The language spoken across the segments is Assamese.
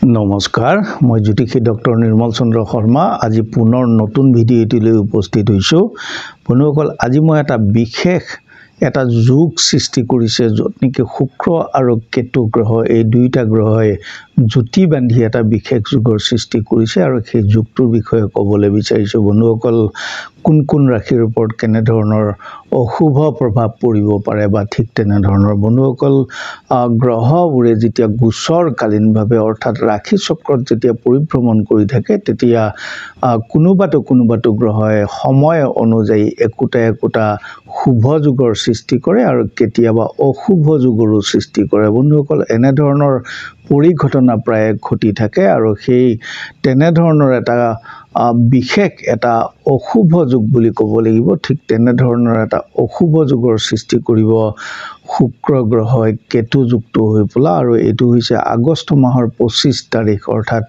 নমস্কাৰ মই জ্যোতিষী ডক্টৰ নিৰ্মল চন্দ্ৰ শৰ্মা আজি পুনৰ নতুন ভিডিঅ' এটিলৈ উপস্থিত হৈছোঁ বন্ধুসকল আজি মই এটা যোগ সৃষ্টি কৰিছে য'ত নেকি শুক্ৰ আৰু কেতু গ্ৰহ এই দুইটা গ্ৰহই জ্যোতি বান্ধি এটা বিশেষ যোগৰ সৃষ্টি কৰিছে আৰু সেই যোগটোৰ বিষয়ে ক'বলৈ বিচাৰিছো বন্ধুসকল কোন ৰাশিৰ ওপৰত কেনে ধৰণৰ অশুভ প্ৰভাৱ পৰিব পাৰে বা ঠিক তেনে ধৰণৰ বন্ধুসকল গ্ৰহবোৰে যেতিয়া গোচৰকালীনভাৱে অৰ্থাৎ ৰাশি চক্ৰত যেতিয়া পৰিভ্ৰমণ কৰি থাকে তেতিয়া কোনোবাটো গ্ৰহই সময় অনুযায়ী একোটা শুভ যোগৰ সৃষ্টি কৰে আৰু কেতিয়াবা অশুভ যোগৰো সৃষ্টি কৰে বন্ধুসকল এনে ধৰণৰ পৰিঘটনা প্ৰায় ঘটি থাকে আৰু সেই তেনে ধৰণৰ এটা বিশেষ এটা অশুভ যোগ বুলি ক'ব লাগিব ঠিক তেনে ধৰণৰ এটা অশুভ যোগৰ সৃষ্টি কৰিব শুক্ৰ গ্ৰহই কেতু যুক্ত হৈ পলা আৰু এটো হৈছে আগষ্ট মাহৰ 25 তাৰিখ অৰ্থাৎ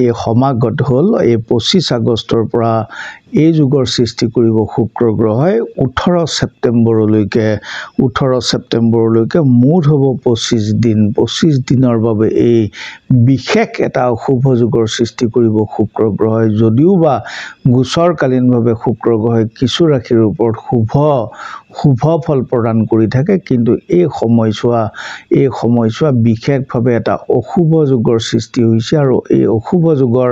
এই সমাগত হল এই 25 আগষ্টৰ পৰা এই যুগৰ সৃষ্টি কৰিব শুক্ৰ গ্ৰহই 18 ছেপ্টেম্বৰলৈকে মুঠ হ'ব 25 দিনৰ বাবে এই বিশেষ এটা অশুভ যুগৰ সৃষ্টি কৰিব শুক্ৰ গ্ৰহই যদিও বা গোচৰকালীনভাৱে শুক্ৰ গ্ৰহই কিছু ৰাশিৰ ওপৰত শুভ ফল প্ৰদান কৰি থাকে কিন্তু এই সময়ছোৱা বিশেষভাৱে এটা অশুভ যোগৰ সৃষ্টি হৈছে আৰু এই অশুভ যোগৰ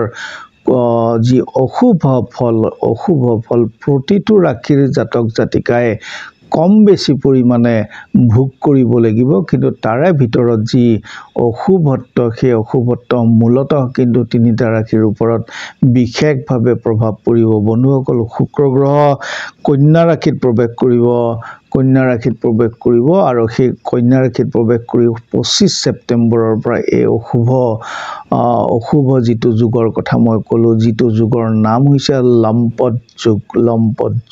যি অশুভ ফল প্ৰতিটো ৰাশিৰ জাতক জাতিকাই কম বেছি পৰিমাণে ভোগ কৰিব লাগিব কিন্তু তাৰে ভিতৰত যি অশুভত্ব সেই অশুভত্ব মূলতঃ কিন্তু তিনিটা ৰাশিৰ ওপৰত বিশেষভাৱে প্ৰভাৱ পৰিব বন্ধুসকল শুক্ৰ গ্ৰহ কন্যা ৰাশিত প্ৰৱেশ কৰিব আৰু সেই কন্যা ৰাশিত প্ৰৱেশ কৰি 25 ছেপ্টেম্বৰৰ পৰা এই অশুভ যিটো যুগৰ কথা মই ক'লো যিটো যুগৰ নাম হৈছে লম্পট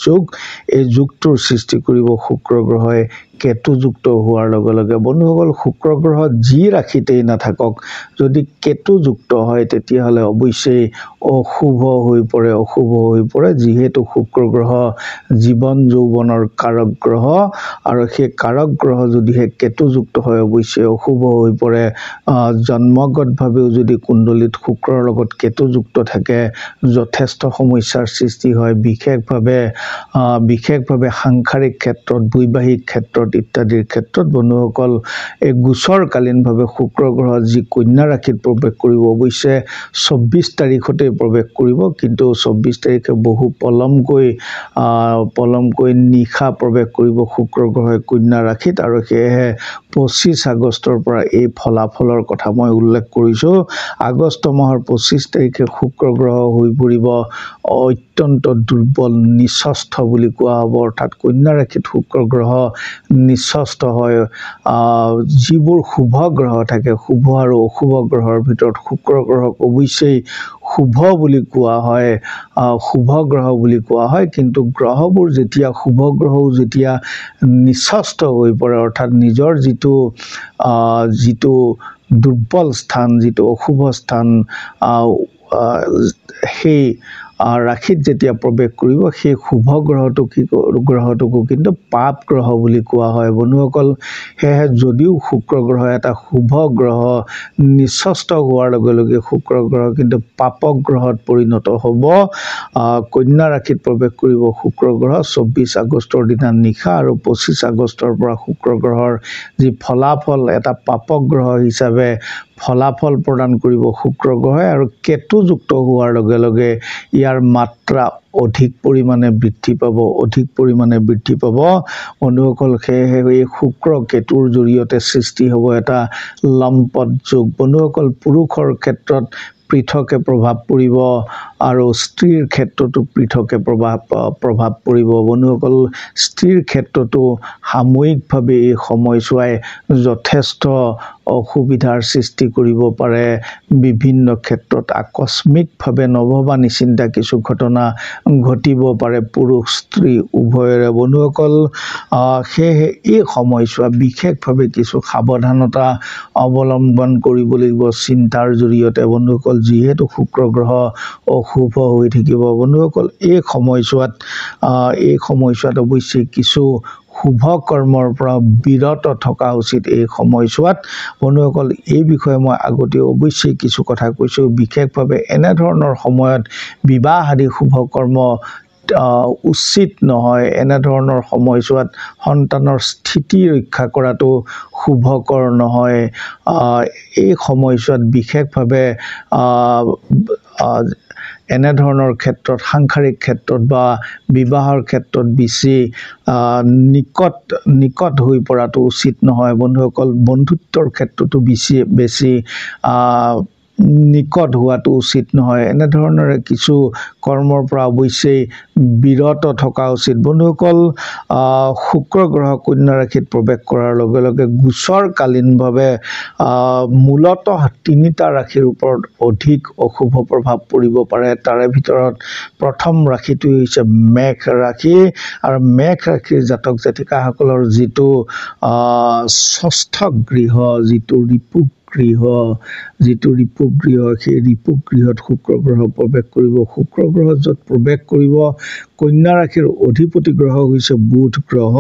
যোগ এই যুগটোৰ সৃষ্টি কৰিব শুক্ৰ গ্ৰহই কেতু যুক্ত হোৱাৰ লগে বন্ধুসকল শুক্ৰ গ্ৰহ যি ৰাশিতেই নাথাকক যদি কেতু যুক্ত হয় তেতিয়াহ'লে অৱশ্যেই অশুভ হৈ পৰে যিহেতু শুক্ৰ গ্ৰহ জীৱন যৌৱনৰ কাৰক গ্ৰহ আৰু সেই কাৰক গ্ৰহ যদিহে কেতু যুক্ত হয় অৱশ্যেই অশুভ হৈ পৰে জন্মগতভাৱেও যদি কুণ্ডলিত শুক্ৰৰ লগত কেতু যুক্ত থাকে যথেষ্ট সমস্যাৰ সৃষ্টি হয় বিশেষভাৱে সাংসাৰিক ক্ষেত্ৰত বৈবাহিক ক্ষেত্ৰত ইত্যাদিৰ ক্ষেত্ৰত বন্ধুসকল এই গোচৰকালীনভাৱে শুক্ৰ গ্ৰহ যি কন্যা ৰাশিত প্ৰৱেশ কৰিব অৱশ্যে 24 তাৰিখতে প্ৰৱেশ কৰিব কিন্তু 24 তাৰিখে বহু পলমকৈ নিশা প্ৰৱেশ কৰিব শুক্ৰ গ্ৰহই কন্যা ৰাশিত আৰু সেয়েহে 25 আগষ্টৰ পৰা এই ফলাফলৰ কথা মই উল্লেখ কৰিছো আগষ্ট মাহৰ 25 তাৰিখে শুক্ৰ গ্ৰহ হৈ পৰিব অত্যন্ত দুৰ্বল নিঃস্বস্থ বুলি কোৱা হ'ব অৰ্থাৎ কন্যা ৰাশিত শুক্ৰ গ্ৰহ নিঃস্বস্থ হয় যিবোৰ শুভ গ্ৰহ থাকে শুভ আৰু অশুভ গ্ৰহৰ ভিতৰত শুক্ৰ গ্ৰহক অৱশ্যেই শুভ বুলি কোৱা হয় কিন্তু গ্ৰহবোৰ যেতিয়া শুভ গ্ৰহও যেতিয়া নিঃস্বস্থ হৈ পৰে অৰ্থাৎ নিজৰ যিটো দুৰ্বল স্থান যিটো অশুভ স্থান সেই ৰাশিত যেতিয়া প্ৰৱেশ কৰিব সেই শুভ গ্ৰহটোকো কিন্তু পাপ গ্ৰহ বুলি কোৱা হয় বন্ধুসকল সেয়েহে যদিও শুক্ৰ গ্ৰহ এটা শুভ গ্ৰহ নিঃস্বস্থ হোৱাৰ লগে শুক্ৰ গ্ৰহ কিন্তু পাপক গ্ৰহত পৰিণত হ'ব কন্যা ৰাশিত প্ৰৱেশ কৰিব শুক্ৰ গ্ৰহ 24 আগষ্টৰ দিনা নিশা আৰু 25 আগষ্টৰ পৰা শুক্ৰ গ্ৰহৰ যি ফলাফল এটা পাপক গ্ৰহ হিচাপে ফলাফল প্ৰদান কৰিব শুক্ৰ গ্ৰহই আৰু কেতু যুক্ত হোৱাৰ লগে ইয়াৰ মাত্ৰা অধিক পৰিমাণে বৃদ্ধি পাব বন্ধুসকল সেয়েহে এই শুক্ৰ কেতুৰ জৰিয়তে সৃষ্টি হ'ব এটা লম্পট যোগ বন্ধুসকল পুৰুষৰ ক্ষেত্ৰত পৃথকে প্ৰভাৱ পৰিব আৰু স্ত্ৰীৰ ক্ষেত্ৰতো পৃথকে প্ৰভাৱ পৰিব বন্ধুসকল স্ত্ৰীৰ ক্ষেত্ৰতো সাময়িকভাৱে এই সময়ছোৱাই যথেষ্ট অসুবিধাৰ সৃষ্টি কৰিব পাৰে বিভিন্ন ক্ষেত্ৰত আকস্মিকভাৱে নভবা নিচিন্তা কিছু ঘটনা ঘটিব পাৰে পুৰুষ স্ত্ৰী উভয়ৰে বন্ধুসকল সেয়েহে এই সময়ছোৱা বিশেষভাৱে কিছু সাৱধানতা অৱলম্বন কৰিব লাগিব চিন্তাৰ জৰিয়তে বন্ধুসকল যিহেতু শুক্ৰ গ্ৰহ অশুভ হৈ থাকিব বন্ধুসকল এই সময়ছোৱাত অৱশ্যে কিছু শুভ কৰ্মৰ পৰা বিৰত থকা উচিত এই সময়ছোৱাত বন্ধুসকল এই বিষয়ে মই আগতে অৱশ্যেই কিছু কথা কৈছোঁ বিশেষভাৱে এনেধৰণৰ সময়ত বিবাহ আদি শুভ কৰ্ম উচিত নহয় এনেধৰণৰ সময়ছোৱাত সন্তানৰ স্থিতি ৰক্ষা কৰাটো শুভকৰ নহয় এই সময়ছোৱাত বিশেষভাৱে এনেধৰণৰ ক্ষেত্ৰত সাংসাৰিক ক্ষেত্ৰত বা বিবাহৰ ক্ষেত্ৰত বেছি নিকট হৈ পৰাটো উচিত নহয় বন্ধুসকল বন্ধুত্বৰ ক্ষেত্ৰতো বেছি নিকট হোৱাটো উচিত নহয় এনেধৰণৰে কিছু কৰ্মৰ পৰা অৱশ্যেই বিৰত থকা উচিত বন্ধুসকল শুক্ৰ গ্ৰহ কন্যা ৰাশিত প্ৰৱেশ কৰাৰ লগে লগে গোচৰকালীনভাৱে মূলতঃ তিনিটা ৰাশিৰ ওপৰত অধিক অশুভ প্ৰভাৱ পৰিব পাৰে তাৰে ভিতৰত প্ৰথম ৰাশিটো হৈছে মেঘ ৰাশি আৰু মেঘ ৰাশিৰ জাতক জাতিকাসকলৰ যিটো ষষ্ঠ গৃহ যিটো ৰিপু গৃহ সেই ৰিপু গৃহত শুক্ৰ গ্ৰহ প্ৰৱেশ কৰিব শুক্ৰ গ্ৰহ য'ত প্ৰৱেশ কৰিব কন্যা ৰাশিৰ অধিপতি গ্ৰহ হৈছে বুধ গ্ৰহ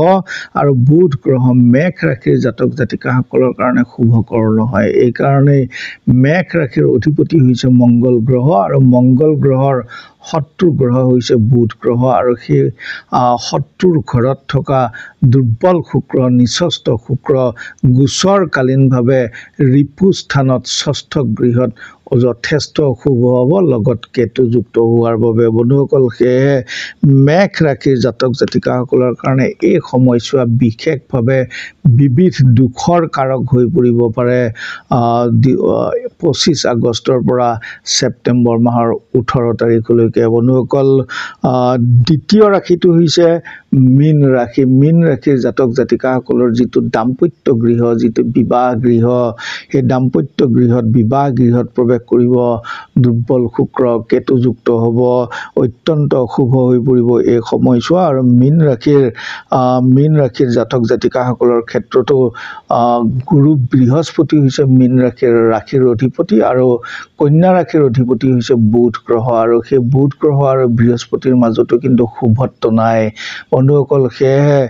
আৰু বুধ গ্ৰহ মেঘ ৰাশিৰ জাতক জাতিকাসকলৰ কাৰণে শুভকৰ নহয় এইকাৰণেই মেঘ ৰাশিৰ অধিপতি হৈছে মংগল গ্ৰহ আৰু মংগল গ্ৰহৰ শত্ৰু গ্ৰহ হৈছে বুধ গ্ৰহ আৰু সেই শত্ৰুৰ ঘৰত থকা দুৰ্বল শুক্ৰ নিচস্ত শুক্ৰ গোচৰকালীনভাৱে ৰিপু স্থানত ষষ্ঠ গৃহত যথেষ্ট শুভ হ'ব লগত কেতুযুক্ত হোৱাৰ বাবে বন্ধুসকল সেয়েহে মেঘ ৰাশিৰ জাতক জাতিকাসকলৰ কাৰণে এই সময়ছোৱা বিশেষভাৱে বিবিধ দুখৰ কাৰক হৈ পৰিব পাৰে 25 আগষ্টৰ পৰা ছেপ্টেম্বৰ মাহৰ 18 তাৰিখলৈকে বন্ধুসকল দ্বিতীয় ৰাশিটো হৈছে মীন ৰাশিৰ জাতক জাতিকাসকলৰ যিটো দাম্পত্য গৃহ যিটো বিবাহ গৃহ সেই দাম্পত্য গৃহত বিবাহ গৃহত প্ৰৱেশ কৰিব দুৰ্বল শুক্ৰ কেতুযুক্ত হ'ব অত্যন্ত অশুভ হৈ পৰিব এই সময়ছোৱা আৰু মীন ৰাশিৰ জাতক জাতিকাসকলৰ ক্ষেত্ৰতো গুৰু বৃহস্পতি হৈছে মীন ৰাশিৰ অধিপতি আৰু কন্যা ৰাশিৰ অধিপতি হৈছে বুধ গ্ৰহ আৰু সেই বুধ গ্ৰহ আৰু বৃহস্পতিৰ মাজতো কিন্তু শুভত্ব নাই বন্ধুসকল সেয়েহে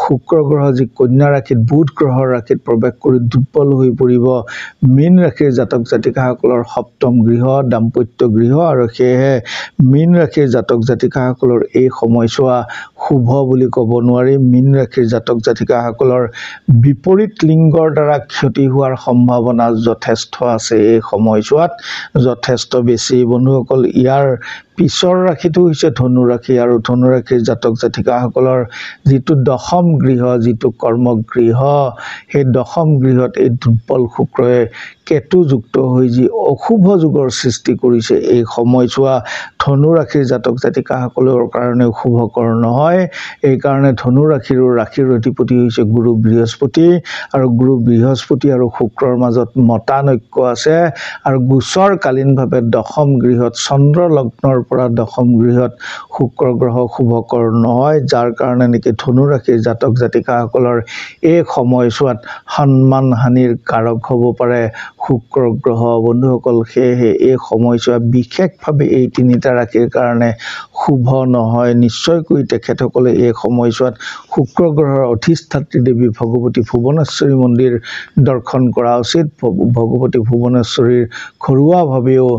শুক্ৰ গ্ৰহ যি কন্যা ৰাশিত বুধ গ্ৰহৰ ৰাশিত প্ৰৱেশ কৰি দুৰ্বল হৈ পৰিব মীন ৰাশিৰ জাতক জাতিকাসকলৰ সপ্তম গৃহ দাম্পত্য গৃহ আৰু সেয়েহে মীন ৰাশিৰ জাতক জাতিকাসকলৰ এই সময়ছোৱা শুভ বুলি ক'ব নোৱাৰি মীন ৰাশিৰ জাতক জাতিকাসকলৰ বিপৰীত লিংগৰ দ্বাৰা ক্ষতি হোৱাৰ সম্ভাৱনা যথেষ্ট আছে এই সময়ছোৱাত যথেষ্ট বেছি বন্ধুসকল ইয়াৰ পিছৰ ৰাশিটো হৈছে ধনু ৰাশি আৰু ধনু ৰাশিৰ জাতক জাতিকাসকলৰ যিটো দশম গৃহ যিটো কৰ্মগৃহ সেই দশম গৃহত এই দুৰ্বল শুক্ৰই কেতুযুক্ত হৈ যি অশুভ যুগৰ সৃষ্টি কৰিছে এই সময়ছোৱা ধনু ৰাশিৰ জাতক জাতিকাসকলৰ কাৰণে শুভকৰ নহয় এইকাৰণে ধনু ৰাশিৰ অধিপতি হৈছে গুৰু বৃহস্পতি আৰু গুৰু বৃহস্পতি আৰু শুক্ৰৰ মাজত মতানৈক্য আছে আৰু গোচৰকালীনভাৱে দশম গৃহত চন্দ্ৰ লগ্নৰ পৰা দশম গৃহত শুক্ৰ গ্ৰহ শুভকৰ নহয় যাৰ কাৰণে নেকি ধনু ৰাশিৰ জাতক জাতিকাসকলৰ এই সময়ছোৱাত সন্মান হানিৰ কাৰক হ'ব পাৰে শুক্ৰ গ্ৰহ বন্ধুসকল সেয়েহে এই সময়ছোৱা বিশেষভাৱে এই তিনিটা ৰাশিৰ কাৰণে শুভ নহয় নিশ্চয়কৈ তেখেতসকলে এই সময়ছোৱাত শুক্ৰ গ্ৰহৰ অধিষ্ঠাত্ৰী দেৱী ভগৱতী ভুৱনেশ্বৰী মন্দিৰ দৰ্শন কৰা উচিত ভগৱতী ভুৱনেশ্বৰীৰ ঘৰুৱাভাৱেও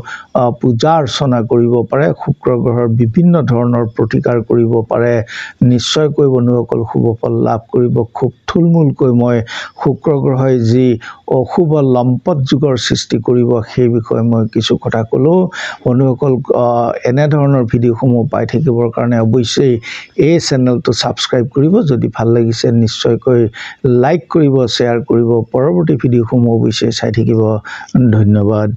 পূজা অৰ্চনা কৰিব পাৰে শুক্ৰ গ্ৰহৰ বিভিন্ন ধৰণৰ প্ৰতিকাৰ কৰিব পাৰে নিশ্চয়কৈ বন্ধুসকল শুভ ফল লাভ কৰিব খুব থুলমূলকৈ মই শুক্ৰ গ্ৰহই যি অশুভ লম্পট যুগৰ সৃষ্টি কৰিব সেই বিষয়ে মই কিছু কথা ক'লোঁ বন্ধুসকল এনেধৰণৰ ভিডিঅ'সমূহ পাই থাকিবৰ কাৰণে অৱশ্যেই এই চেনেলটো ছাবস্ক্ৰাইব কৰিব যদি ভাল লাগিছে নিশ্চয়কৈ লাইক কৰিব শ্বেয়াৰ কৰিব পৰৱৰ্তী ভিডিঅ'সমূহ অৱশ্যেই চাই থাকিব ধন্যবাদ